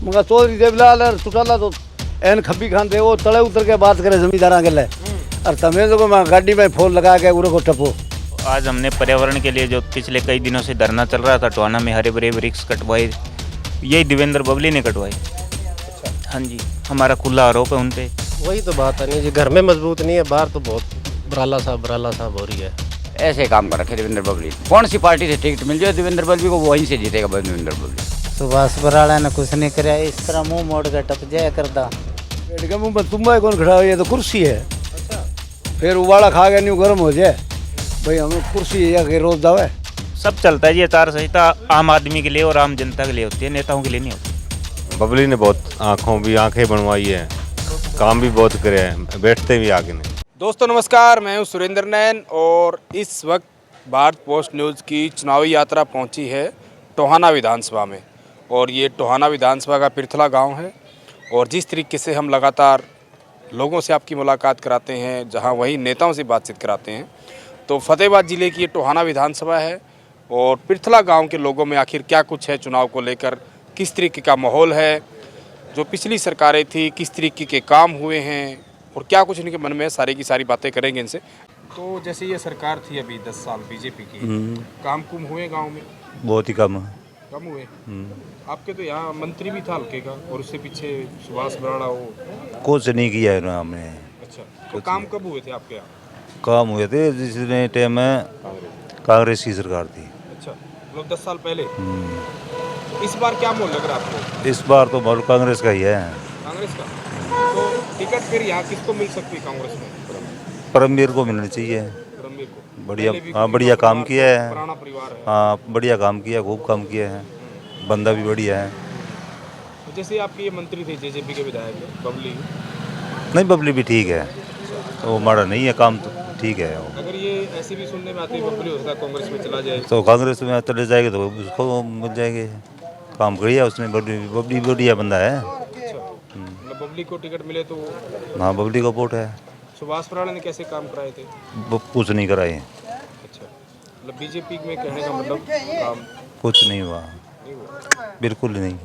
मगर चौधरी देवलाल और चौटाला तो एन खब्बी खान थे, वो तले उतर के बात करे जमींदारा के लिए। और तमें तो मैं गाड़ी में फोन लगा के उरे को टपो। आज हमने पर्यावरण के लिए जो पिछले कई दिनों से धरना चल रहा था टोहाना में, हरे भरे वृक्ष कटवाए, यही देवेंद्र बबली ने कटवाए। हाँ जी, हमारा खुला आरोप है उन पे। वही तो बात है नहीं जी, घर में मजबूत नहीं है, बाहर तो बहुत बराला साहब हो रही है। ऐसे काम कर रखे देवेंद्र बबली। कौन सी पार्टी से टिकट मिल जाए देवेंद्र बबली को, वहीं से जीतेगा देवेंद्र बबली। सुभाष बराड़ा ने कुछ नहीं कराया, इस तरह मुंह मोड़ के टप जाया करता। मुँह में तुम्बा कौन खड़ा हो, ये तो कुर्सी है। फिर उबाड़ा खा गया नहीं गर्म हो जाए भाई, हमें कुर्सी है कि रोज दावे। सब चलता है, ये आचार संहिता आम आदमी के लिए और आम जनता के लिए होती है, नेताओं के लिए नहीं होती। बबली ने बहुत आंखें बनवाई है, काम भी बहुत करे हैं, बैठते भी आगे नहीं। दोस्तों नमस्कार, मैं हूं सुरेंद्र नैन और इस वक्त भारत पोस्ट न्यूज़ की चुनावी यात्रा पहुंची है टोहाना विधानसभा में। और ये टोहाना विधानसभा का पिरथला गांव है। और जिस तरीके से हम लगातार लोगों से आपकी मुलाकात कराते हैं, जहां वही नेताओं से बातचीत कराते हैं, तो फतेहाबाद ज़िले की ये टोहाना विधानसभा है। और पिरथला गाँव के लोगों में आखिर क्या कुछ है चुनाव को लेकर, किस तरीके का माहौल है, जो पिछली सरकारें थी किस तरीके के काम हुए हैं और क्या कुछ इनके मन में है, सारी की सारी बातें करेंगे इनसे। तो जैसे ये सरकार थी अभी 10 साल बीजेपी की, काम कुम हुए गांव में? बहुत ही कम हुए। आपके तो यहाँ मंत्री भी था हल्के का, और उससे पीछे सुभाष बराड़ा हो। कुछ नहीं किया है हमने। अच्छा, तो काम कब हुए थे आपके यहाँ? काम हुए थे जिसने टाइम में कांग्रेस की सरकार थी। अच्छा, मतलब 10 साल पहले। इस बार क्या माहौल लग रहा है आपको? इस बार तो माहौल कांग्रेस का ही है। कांग्रेस का? तो टिकट फिर यहाँ किसको मिल सकती है कांग्रेस में? परमवीर को मिलना चाहिए। परमवीर को? बढ़िया, हाँ बढ़िया काम किया है। पुराना परिवार है। हाँ बढ़िया काम किया, खूब काम किया है, बंदा भी बढ़िया है। तो जैसे आपके ये मंत्री थे जेजेपी के विधायक बबली, नहीं बबली भी ठीक है, तो हमारा नहीं है काम, तो ठीक है। अगर ये ऐसे भी सुनने में आती है बबली हो सकता है कांग्रेस में चला जाए, तो कांग्रेस में चले जाएंगे तो उसको मिल जाएंगे। काम करिए उसने, बबली बढ़िया बंदा है। मतलब बबली को टिकट मिले तो? हाँ बबली का वोट है। सुभाष बराड़ा ने कैसे काम कराए थे? कुछ नहीं कराए। अच्छा, मतलब बीजेपी में कहने का मतलब काम कुछ नहीं हुआ, नहीं हुआ? बिल्कुल नहीं।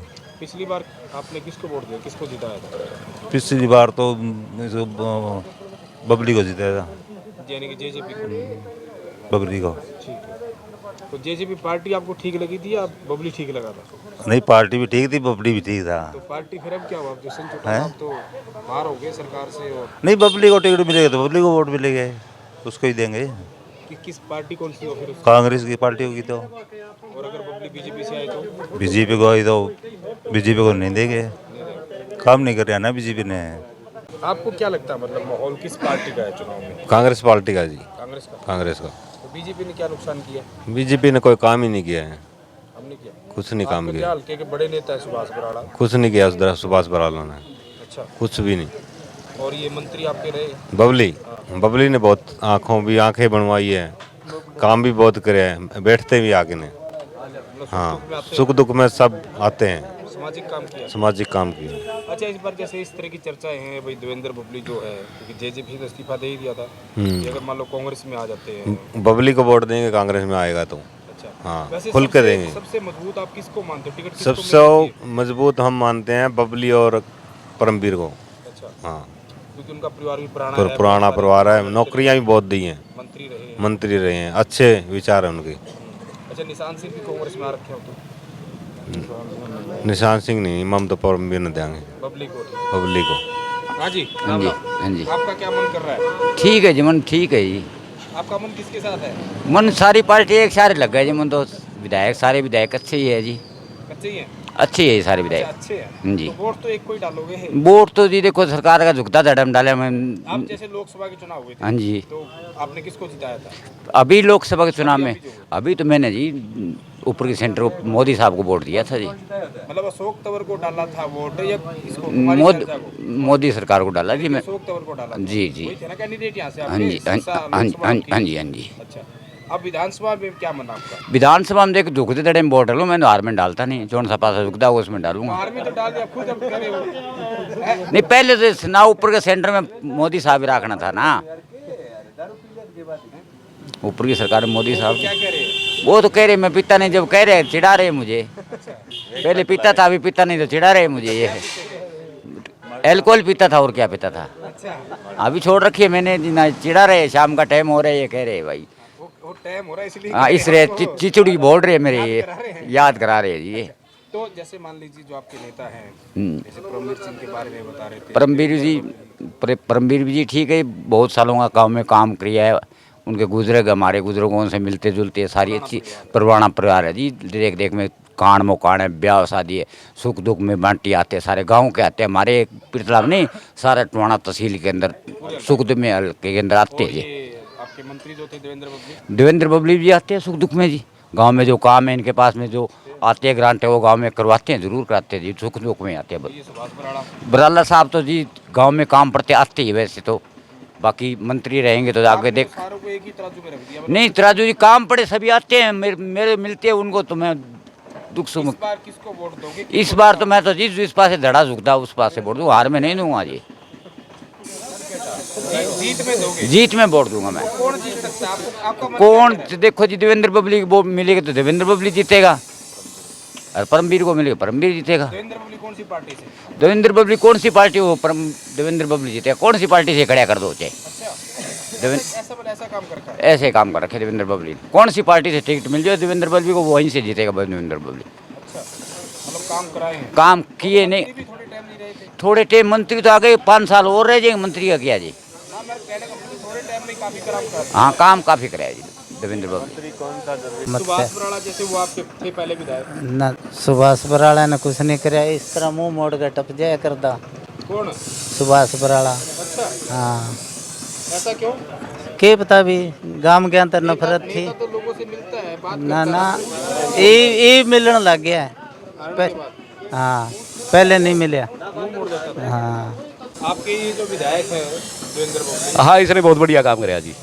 पिछली बार आपने किसको वोट दिया, किसको जिताया था? पिछली बार तो बबली को जिताया था। यानी कि जेजेपी को? बबली को। ठीक है, तो जेजेपी पार्टी आपको ठीक लगी थी या बबली ठीक लगा था? नहीं पार्टी भी ठीक थी, बबली भी ठीक था। तो पार्टी फिर अब क्या हुआ? जशन चौटाला आप तो बाहर हो गए सरकार से, और नहीं बबली को टिकट मिलेगा तो बबली को वोट मिलेगा, उसको ही देंगे। किस पार्टी कौन सी हो फिर? कांग्रेस की पार्टी होगी तो। और अगर बबली बीजेपी से आए तो? बीजेपी को आई तो बीजेपी को नहीं देंगे, काम नहीं कर रहा ना बीजेपी ने। आपको क्या लगता है, मतलब माहौल किस पार्टी का है चुनाव में? कांग्रेस पार्टी का जी। कांग्रेस का? कांग्रेस का। तो बीजेपी ने क्या नुकसान किया? बीजेपी ने कोई काम ही नहीं किया है। हमने किया कुछ नहीं काम क्या? किया, हल्के के बड़े नेता है सुभाष बराड़ा। कुछ नहीं किया उस तरह सुभाष बराला ने, अच्छा, कुछ भी नहीं। और ये मंत्री आपके रहे? बबली ने बहुत आंखें बनवाई है, काम भी बहुत करे हैं, बैठते भी आगे ने। हाँ सुख दुख में सब आते हैं, सामाजिक काम किया? सामाजिक काम किया। अच्छा, इस बार जैसे इस तरह की चर्चाएं हैं भाई, देवेंद्र बबली जो है, क्योंकि जेजेपी ने इस्तीफा दे ही दिया था कि अगर मान लो कांग्रेस में आ जाते हैं, बबली को वोट देंगे कांग्रेस में आएगा तो। अच्छा, हाँ वैसे खुल के देंगे। सबसे मजबूत आप किसको मानते हो? टिकट किसको मिलना सबसे चाहिए? मजबूत हम मानते हैं बबली और परमवीर को। अच्छा, हाँ क्योंकि उनका परिवार भी पुराना है, पुराना परिवार है, नौकरियां भी बहुत दी हैं, मंत्री रहे हैं, अच्छे विचार हैं उनके। अच्छा, निशान सिंह भी कांग्रेस में आ रखे हो तो? निशान सिंह नहीं, ममता परमवीर ने देंगे बबली को? बबली को। हाँ जी, हाँ जी, हाँ जी। आपका क्या मन कर रहा है? ठीक है जी, मन ठीक है जी। आपका मन किसके साथ है? मन सारी पार्टी एक सारे लग गए जी, मन तो विधायक सारे विधायक अच्छे ही है जी, अच्छे ही हैं? अच्छे ही है सारे विधायक। अच्छे हैं जी। तो वोट तो एक को ही डालोगे? वोट तो जी देखो सरकार का झुकता धड़म डाले में। आप जैसे लोकसभा के चुनाव हुए थे, हाँ जी, तो आपने किसको जिताया था? अभी लोकसभा के चुनाव में अभी तो मैंने जी ऊपर के सेंटर को मोदी साहब को वोट दिया था जी। मतलब अशोक तंवर को डाला था वोट या इसको, कुमारी शैलजा को? मोदी सरकार को डाला जी मैं। अशोक तंवर को डाला था? जी जी, वही थे ना कैंडिडेट यहाँ से हाँ जी, आपके? हाँ सिरसा हाँ लोकसभा हाँ की? हाँ जी, हाँ जी। अच्छा, अब विधानसभा में क्या मन आपका? विधानसभा में देख झुकते धड़े में वोट डालू, मैं तो हार में डालता नहीं, जौन सा पासा झुकता है उसमें डालूंगा। बाहर में तो डाल दिया, खुद अब करे हो। नहीं पहले तो ना ऊपर के सेंटर में मोदी साहब ही रखना था ना, ऊपर की सरकार में मोदी साहब। क्या कह रहे हैं? वो तो कह रहे मैं पीता नहीं, जब कह रहे चिढ़ा रहे मुझे। पहले पीता था, अभी पीता नहीं तो चिढ़ा रहे मुझे। ये है अल्कोहल पीता था और क्या पीता था, अभी छोड़ रखी है मैंने। ना चिढ़ा रहे, शाम का टाइम हो रहा है ये कह रहे भाई। वो टाइम हो रहा है इसलिए हाँ इसलिए चिचुड़ी बोल रहे मेरे, ये याद करा रहे जी। ये तो जैसे मान लीजिए जो आपके नेता हैं, हम्म। जैसे परमवीर सिंह के बारे में बता रहे थे। परमवीर जी ठीक है, बहुत सालों का गाँव में काम किया है। उनके गुजरे हमारे बुजुर्गों से मिलते जुलते सारी अच्छी पुराना परिवार है जी। देख देख में कान मोकान है, ब्याह शादी है, सुख दुख में बांटी आते हैं, सारे गांव के आते हैं हमारे पीरथला में नहीं, सारे टोहाना तहसील के अंदर सुख दुख में हल्के के अंदर आते हैं जी। आपके मंत्री जो थे देवेंद्र बबली जी आते हैं सुख दुख में जी। गांव में जो काम है इनके पास में जो आते हैं ग्रांट है वो गांव में करवाते हैं, जरूर कराते हैं जी। सुख दुख में आते हैं। बराला साहब तो जी गांव में काम पड़ते आते ही वैसे तो, बाकी मंत्री रहेंगे तो आगे देख। सारों को एक ही तराजू में रख दिया। नहीं तराजू जी काम पड़े सभी आते हैं, मेरे मिलते हैं उनको तो मैं दुख सुख। इस बार किसको वोट दोगे? इस बार तो मैं तो जी जिस पास से धड़ा झुकता उस पास से वोट दूँ, हार में नहीं दूंगा जी। जीत में दोगे? जीत में वोट दूंगा मैं। कौन जीत सकता है? आपका मत कौन देखो जी, देवेंद्र बबली को वोट मिलेगा तो देवेंद्र बबली जीतेगा, और परमवीर को मिलेगा परमवीर जीतेगा। देवेंद्र बबली कौन सी पार्टी से? देवेंद्र बबली कौन सी पार्टी हो, देवेंद्र बबली जीतेगा। कौन सी पार्टी से खड़ा कर दो चाहे। ऐसा काम करता है। ऐसे काम कर रखे देवेंद्र बबली, कौन सी पार्टी से टिकट मिल जाए देवेंद्र बबली को, वहीं से जीतेगा देवेंद्र बबली। मतलब काम कराए हैं। काम किए नहीं, भी थोड़े टाइम नहीं रहे थे। थोड़े टाइम मंत्री तो आ गए, 5 साल और रह जाएंगे मंत्री का क्या जी। हाँ, मैं कहने का मतलब थोड़े टाइम में काफी काम करा। हाँ काम काफी कराया जी देवेंद्र बबली। सुभाष बराड़ा जैसे वो आपके थे पहले विधायक। ना सुभाष बराड़ा ने कुछ नहीं कराया, इस तरह मुंह मोड़ के टप जाया करता कौन? सुभाष बराड़ा। अच्छा, हाँ ऐसा क्यों? के पता भी, गांव के अंदर नफरत थी नेता तो लोगों से मिलता है, बात ना ना, ये मिलने लग गया है। हाँ पहले नहीं मिले। हाँ आपके ये जो विधायक है देवेंद्र बबली, हाँ इसने बहुत बढ़िया काम कराया जी।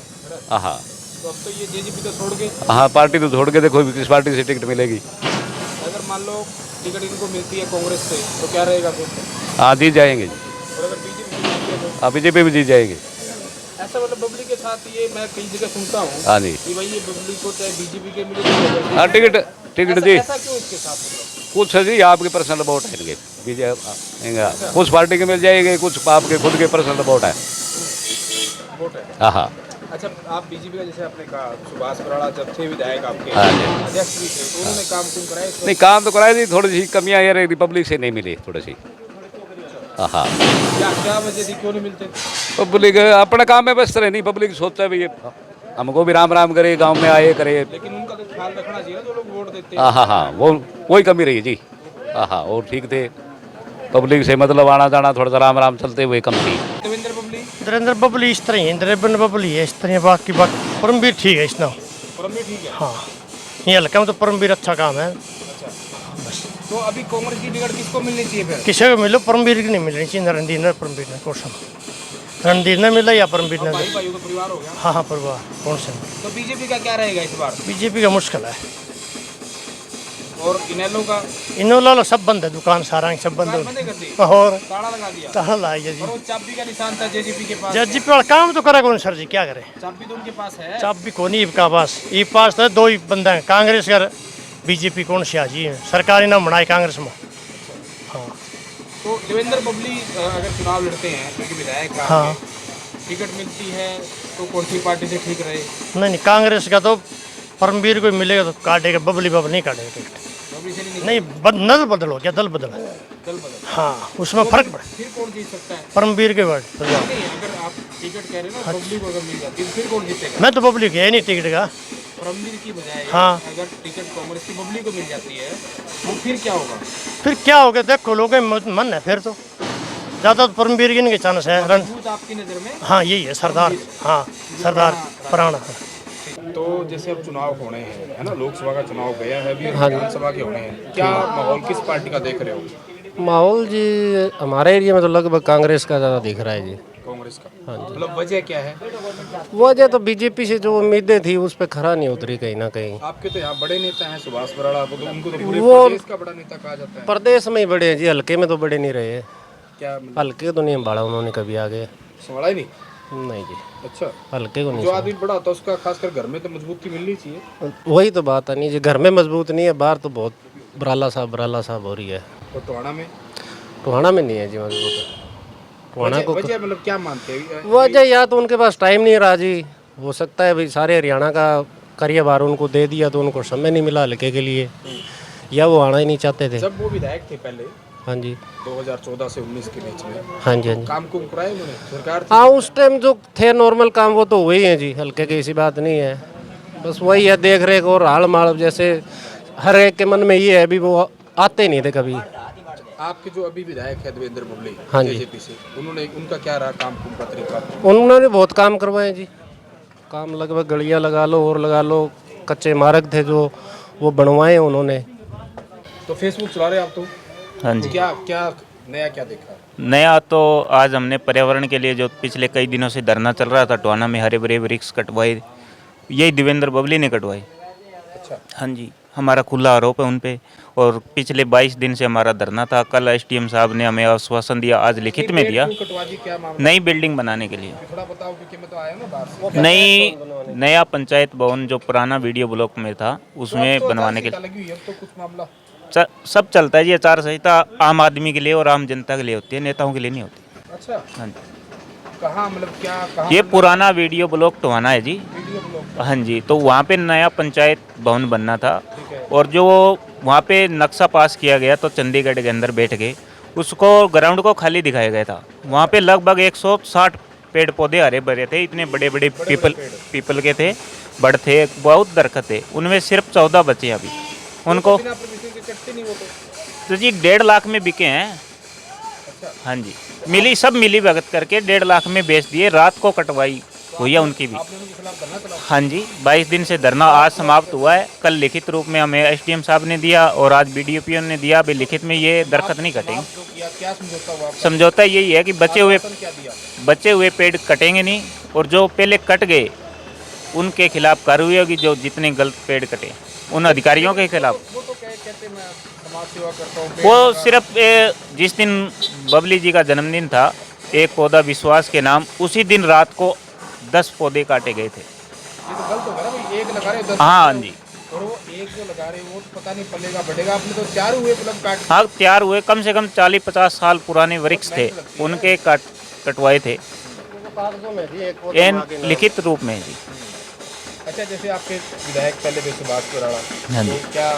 हाँ तो अब तो ये जेजेपी तो छोड़ के, हाँ पार्टी तो छोड़ के देखो किस पार्टी से टिकट मिलेगी। अगर मान लो टिकट इनको मिलती है कांग्रेस से तो क्या रहेगा फिर? हाँ जीत जाएंगे जी। और अगर बीजेपी से मिलती है तो? हाँ बीजेपी भी जीत जाएंगे। ऐसा मतलब बबली के साथ ये मैं कई जगह सुनता हूँ हाँ जी। कि भाई ये बबली को चाहे बीजेपी के मिले चाहे हाँ टिकट जी ऐसा क्यों इसके साथ मतलब? कुछ है जी आपके पर्सनल वोट है इनके बीजेपी, कुछ पार्टी के मिल जाएंगे, कुछ आपके खुद के पर्सनल वोट है। वोट है। हाँ हाँ अच्छा, आप बीजेपी का जैसे आपने कहा सुभाष बराड़ा जब थे विधायक आपके हाँ जी। अध्यक्ष भी थे, तो उन्होंने काम क्यों कराया इस वक्त? नहीं काम तो कराया जी, थोड़ी सी कमियाँ यार रिपब्लिक से नहीं मिली थोड़ी सी। हाँ क्या वजह थी, क्यों नहीं मिलते? पब्लिक अपने काम में व्यस्त रहे नहीं, पब्लिक सोचता भी ये हमको भी राम राम करे, गांव में आए करे। लेकिन उनका तो ख्याल रखना चाहिए ना जो लोग वोट देते हाँ हाँ हाँ वही कमी रही जी। हाँ हाँ और ठीक थे, पब्लिक से मतलब आना जाना थोड़ा सा राम राम चलते हुए कम थी। देवेंद्र बबली, नरेंद्र बबली इस तरह ही है, देवेंद्र बबली है इस तरह है, बाकी परमवीर ठीक है इसना। परमवीर ठीक है। हाँ ये हल्का में तो परमवीर अच्छा काम है। तो अभी कांग्रेस की टिकट किसको मिलनी चाहिए फिर? किसी को मिलो, परमवीर की नहीं मिलनी चाहिए। रणधीर ने परमवीर ने कौन सा, रणधीर ने मिला या परमवीर ने? भाई भाइयों का परिवार हो गया। हाँ हाँ परिवार कौन से। तो बीजेपी का क्या रहेगा इस बार? बीजेपी का मुश्किल है। और इनेलो का इनोला सब बंद है, दुकान सारा सब बंद बंद कर दी, है। और ताला लगा दिया। ताला लाइए जी। और वो चाबी का निशान था जेजेपी के पास। जज वाला काम तो करा कौन सर जी, क्या करे। चाबी तो उनके पास है। चाबी को नहीं का पास, ये पास तो दो ही बंदा है, कांग्रेस का बीजेपी कौन से आजी है, सरकारी नाम बनाए कांग्रेस में। हाँ तो देवेंद्र बबली अगर चुनाव लड़ते हैं क्योंकि विधायक का हाँ टिकट मिलती है तो कौन सी पार्टी से ठीक रहे? नहीं कांग्रेस का तो परमवीर को मिलेगा तो काटेगा, बबली बाबा नहीं काटेगा टिकट। बबली से नहीं नहीं नल बदल हो गया, दल बदल। दल बदल। हाँ उसमें फर्क पड़ा। फिर कौन जीत सकता है? परमवीर के बाद नहीं, अगर आप टिकट कह रहे हो ना बबली को अगर मिल जाती है तो फिर कौन जीतेगा? मैं तो बबली के है नहीं टिकट का। परमवीर की बजाय हाँ। अगर टिकट कांग्रेस की बबली को मिल जाती है तो फिर क्या होगा? फिर क्या हो गया देखो, लोगों में मन है फिर तो ज़्यादा तो परमवीर की नहीं चांस है। मजबूत आपकी नज़र में? हाँ यही है सरदार। हाँ सरदार पुराना। तो जैसे अब चुनाव होने हैं है ना, लोकसभा का चुनाव गया है अभी, विधानसभा के होने हैं, क्या माहौल किस पार्टी का देख रहे हो? माहौल जी हमारे एरिया में तो लगभग कांग्रेस का ज़्यादा दिख रहा है जी। कांग्रेस का? हाँ जी। मतलब वजह क्या है? वजह तो बीजेपी से जो उम्मीदें थी उस पर खरा नहीं उतरी कहीं ना कहीं। आपके तो यहाँ बड़े नेता हैं सुभाष बराड़ा, तो उनको तो पूरे वो प्रदेश का बड़ा नेता कहा जाता है। प्रदेश में ही बड़े हैं जी, हल्के में तो बड़े नहीं रहे। क्या हल्के तो नहीं संभाला उन्होंने कभी आगे। संभाला ही नहीं? नहीं जी, अच्छा, हल्के को नहीं जो सुना। आदमी बड़ा होता है उसका खासकर घर में तो मजबूती मिलनी चाहिए। वही तो बात है नहीं जी, घर में मजबूत नहीं है, बाहर तो बहुत बराला साहब हो रही है। और टोहाना में टोहाना में नहीं है जी मजबूत। टोहाना को वजह मतलब क्या मानते हैं? वजह या तो उनके पास टाइम नहीं रहा जी, हो सकता है भाई सारे हरियाणा का कार्यभार उनको दे दिया तो उनको समय नहीं मिला हल्के के लिए, या वो आना ही नहीं चाहते थे। जब वो विधायक थे पहले हाँ जी, 2014 से 19 के बीच में, हाँ जी, हाँ जी। काम कुम कराए उन्होंने सरकार हाँ उस टाइम जो थे नॉर्मल काम वो तो हुए ही हैं जी, हल्के की ऐसी बात नहीं है। बस वही है देख रेख और हाल माल, जैसे हर एक के मन में ये है, अभी वो आते नहीं थे कभी। आपके जो अभी विधायक है देवेंद्र बबली, हाँ जी। जेजेपी से, उन्होंने उनका क्या रहा काम कुम का तरीका? उन्होंने बहुत काम करवाए जी, काम लगभग गलियाँ लगा लो और लगा लो, कच्चे मार्ग थे जो वो बनवाए उन्होंने। तो फेसबुक चला रहे आप तो, हाँ जी। क्या क्या नया क्या देखा? नया तो आज हमने पर्यावरण के लिए जो पिछले कई दिनों से धरना चल रहा था, टोहाना में हरे भरे वृक्ष कटवाए, यही देवेंद्र बबली ने कटवाए। अच्छा, हाँ जी, हमारा खुला आरोप है उन पे। और पिछले 22 दिन से हमारा धरना था। कल एसडीएम साहब ने हमें आश्वासन दिया, आज लिखित में दिया, कटवा दी, क्या मामला? नई बिल्डिंग बनाने के लिए। थोड़ा बताओ क्योंकि मैं तो आया ना बाहर से। नया पंचायत भवन जो पुराना वीडियो ब्लॉक में था उसमें बनवाने के लिए लगी हुई है तो कुछ मामला सब चलता है जी। आचार संहिता आम आदमी के लिए और आम जनता के लिए होती है, नेताओं के लिए नहीं होती। अच्छा, हाँ जी, कहाँ मतलब क्या कहाँ? ये पुराना वीडियो ब्लॉक टोहाना है जी। Video blog. हाँ जी, तो वहाँ पे नया पंचायत भवन बनना था और जो वहाँ पे नक्शा पास किया गया तो चंडीगढ़ के अंदर बैठ गए, उसको ग्राउंड को खाली दिखाया गया था। वहाँ पे लगभग 160 पेड़ पौधे हरे भरे थे, इतने बड़े बड़े पीपल के थे, बड़ थे, बहुत दरख्त थे। उनमें सिर्फ 14 बचे अभी। उनको बिना परमिशन के कटते नहीं वो तो जी 1.5 लाख में बिके हैं। हाँ जी, मिली भगत करके 1.5 लाख में बेच दिए। रात को कटवाई हुई है उनकी भी। आपने उनके खिलाफ धरना चलाया? हाँ जी, 22 दिन से धरना आज समाप्त हुआ है। कल लिखित रूप में हमें एसडीएम साहब ने दिया और आज बीडीओपीओ ने दिया। अभी लिखित में ये दरख्त नहीं कटेंगे। जो किया क्या समझौता हुआ आपका? समझौता यही है कि आश्वासन क्या दिया? बचे हुए पेड़ कटेंगे नहीं और जो पहले कट गए उनके खिलाफ कार्रवाई होगी। जो जितने गलत पेड़ कटे उन अधिकारियों के खिलाफ। वो तो कहते मैं समाज सेवा करता हूँ, वो सिर्फ जिस दिन बबली जी का जन्मदिन था, एक पौधा विश्वास के नाम, उसी दिन रात को 10 पौधे काटे गए थे। ये तो गलत होगा ना भाई, एक लगा रहे हो 10। हाँ जी, और वो एक जो लगा रहे हो वो तो पता नहीं पलेगा बढ़ेगा। आपने तो 4 हुए मतलब काट। हाँ तैयार हुए, कम से कम 40-50 साल पुराने वृक्ष थे, उनके कटवाए थे एन लिखित रूप में जी। अच्छा, जैसे आपके विधायक पहले थे सुभाष कोराड़ा, हाँ तो जी। क्या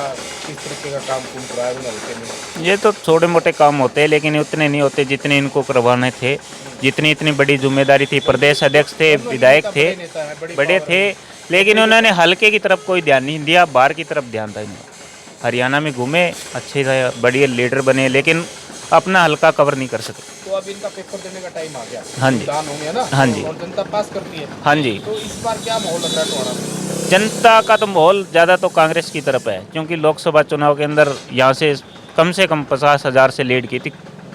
किस तरीके का काम कुम कराया उन्होंने हल्के में? ये तो छोटे मोटे काम होते हैं लेकिन उतने नहीं होते जितने इनको करवाने थे। जितनी इतनी बड़ी जिम्मेदारी थी, प्रदेश अध्यक्ष थे, विधायक थे, नेता है, बड़ी बड़े पावर थे, है। लेकिन उन्होंने हल्के की तरफ कोई ध्यान नहीं दिया, बाहर की तरफ ध्यान था इन्हें। हरियाणा में घूमे, अच्छे थे, बढ़िया लीडर बने, लेकिन अपना हल्का कवर नहीं कर सके। तो अब इनका पेपर देने का टाइम आ गया। हाँ जी। दान हो गया ना। हाँ जी। और जनता पास करती है। हाँ जी, तो इस बार क्या माहौल लग रहा है टोहाना में? जनता का तो माहौल ज़्यादा तो कांग्रेस की तरफ है, क्योंकि लोकसभा चुनाव के अंदर यहाँ से कम 50,000 से लीड की थी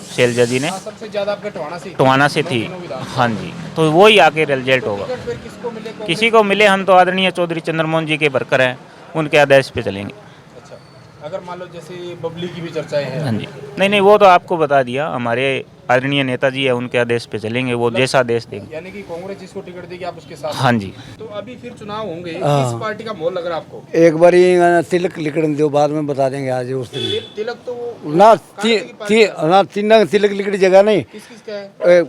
शैलजा जी ने, हाँ, सबसे ज्यादा आपके टोहाना से थी। हाँ जी, तो वही आके रिजल्ट होगा। टिकट फिर किसको मिले? किसी को मिले, हम तो आदरणीय चौधरी चंद्रमोहन जी के वर्कर हैं, उनके आदेश पे चलेंगे। अच्छा, अगर मान लो जैसे बबली की भी चर्चाएं हैं। हाँ जी, नहीं वो तो आपको बता दिया, हमारे आदरणीय नेताजी है, उनके आदेश पे चलेंगे, वो जैसा आदेश देंगे। यानी कि कांग्रेस जिसको टिकट देगी आप उसके साथ? हाँ जी। तो अभी फिर चुनाव होंगे, किस पार्टी का माहौल लग रहा है आपको? एक बार तिलक लिखण दो, बाद में बता देंगे आज उस दिन। तिलक तो वो ना तीन तिलक लिखड़ी जगह नहीं, किस किस का है?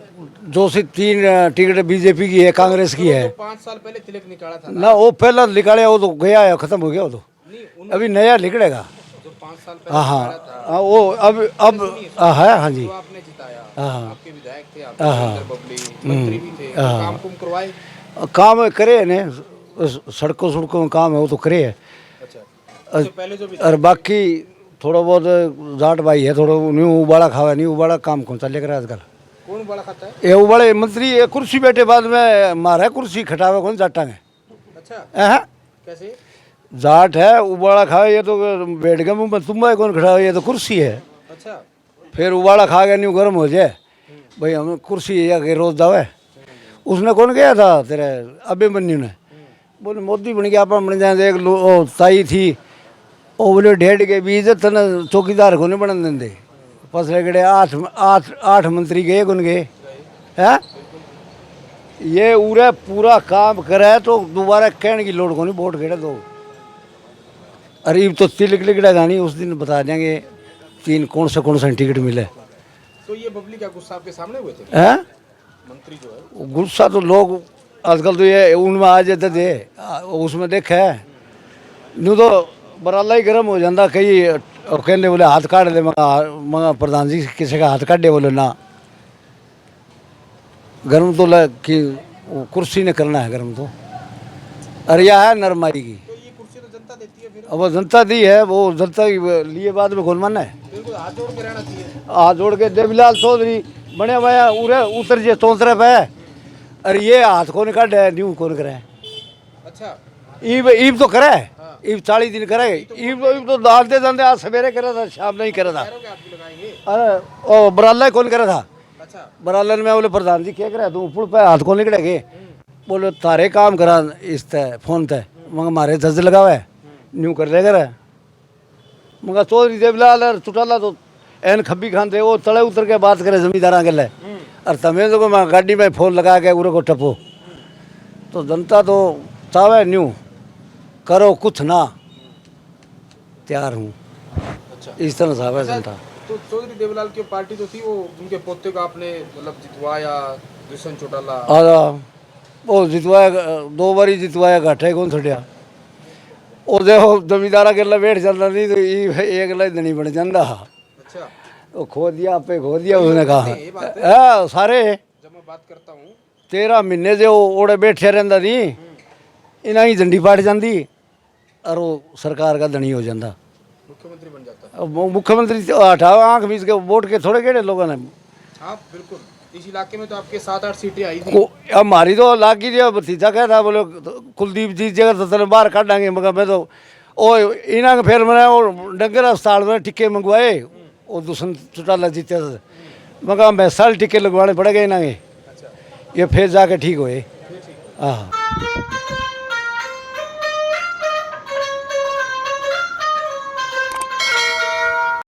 2 से 3 टिकट बीजेपी की है, कांग्रेस की है। 5 साल पहले तिलक निकाला था ना वो पहला निकाले, वो तो गया है, खत्म हो गया वो तो। अभी नया लिखड़ेगा। जो 5 साल पहले हाँ निकाला था, हाँ, वो अब है। हाँ जी, जो आपने जिताया, हाँ। आपके विधायक थे, आपके देवेंद्र बबली मंत्री भी थे, तो काम कुम करवाए? काम करे ने, सड़कों सड़कों में काम है वो तो करे है। अच्छा, जो पहले जो और बाकी थोड़ा बहुत जाट भाई है, थोड़ा न्यू उबाड़ा खावा, नहीं उबाड़ा काम कौन सा लेकर आजकल। कौन बड़ा खाता है? ये उबाड़े मंत्री ये कुर्सी बैठे बाद में मारा कुर्सी खटावे कौन जाटा है। अच्छा, कैसे? जाट है, उबाड़ा खावे, ये तो बैठ गए मुंह में, तुम्बा कौन खड़ावे, ये तो कुर्सी है। अच्छा, फिर उबाड़ा खा गया न्यू गर्म हो जाए, भाई हम कुर्सी ये रोज दावे। उसने कौन गया था तेरे अभिमन्यु ने, बोले मोदी बन गया, अपन बन जाए। एक ताई थी, वो बोले 1.5 के बीज न चौकीदार को नहीं बनने देंगे। पसले गए 8 मंत्री गए कौन गए है। ये उरे पूरा काम करे तो दोबारा कहने की लोड़ को नहीं, वोट घेड़े दो। अरे तो तिलक लिकड़ेगा नहीं, उस दिन बता देंगे कौन सा टिकट मिले। तो ये बबली क्या गुस्सा आपके सामने हुए थे? हैं मंत्री जो है गुस्सा तो लोग आजकल तो ये उनमें आ जाते थे, उसमें देखा है न्यू तो बराला ही गर्म हो जाता। कई कहने बोले हाथ काट दे, मगा प्रधान जी किसी का हाथ काट दे, बोले ना गर्म तो कि कुर्सी ने करना है गर्म तो। अरे यह है नरमाई की, तो ये कुर्सी तो जनता देती है, फिर अब वो जनता दी है, वो जनता के लिए बाद में कौन माना है। बिल्कुल हाथ जोड़ के रहना चाहिए। हाथ जोड़ के देवीलाल चौधरी बने हुए उरे उतर जे तोंतरे पे। अरे ये हाथ कौन काटे है, न्यू कौन करे। अच्छा ईब तो करे, ईब 40 दिन करे। ईब तो डालते दाते आज सवेरे करे था, शाम नहीं करे था। पैरों के हाथ भी लगाएंगे। अरे ओ बराला कौन करे था, अच्छा बराला में बोले प्रधान जी क्या करे तू ऊपर पे हाथ कौन निकलेगे। बोले तारे काम करा इस ते फोन ते, मगर मारे दर्ज लगावे न्यू कर दे करे। मगर चौधरी देवलाल चुटाला तो एन खब्बी खान थे, वो तले उतर के बात करे जमींदारा के ले। और तमें तो मैं गाड़ी में फोन लगा के उरे को टपो। तो जनता तो चाहे न्यू करो कुछ ना, तैयार हूँ। अच्छा इस तरह चाहे जनता। तो चौधरी देवलाल की पार्टी तो थी, वो उनके पोते को आपने मतलब जितवाया, दुष्यंत चौटाला। और वो जितवाया 2 बारी जितवाया, घाटे कौन छड़िया। वो देखो जमींदारा के बैठ जाता नहीं तो एक लाइन नहीं बन जाता। अच्छा वो खो दिया पे खो दिया उसने कहा सारे। जब मैं बात करता हूँ 13 महीने जो ओड़े बैठे रहता थी, इन्हें ही झंडी पाट जाती और वो सरकार का धनी हो जाता, मुख्यमंत्री बन जाता। अब वो मुख्यमंत्री हटाओ आँख मीच के वोट के थोड़े केड़े लोगों ने। हाँ बिल्कुल, इस इलाके में तो आपके 7-8 सीटें आई थी। को हमारी तो लागी दिया भतीजा क्या था, बोले कुलदीप जी जगह तो तेरे बाहर काटेंगे। मगर मैं तो ओ इन्हें के फिर मैंने वो डंगर अस्पताल में टिक्के मंगवाए, वो दुष्यंत चौटाला जीते थे। मगर मैं साल टिक्के लगवाने पड़ गए इन्हें, ये फिर जाके ठीक हुए। हाँ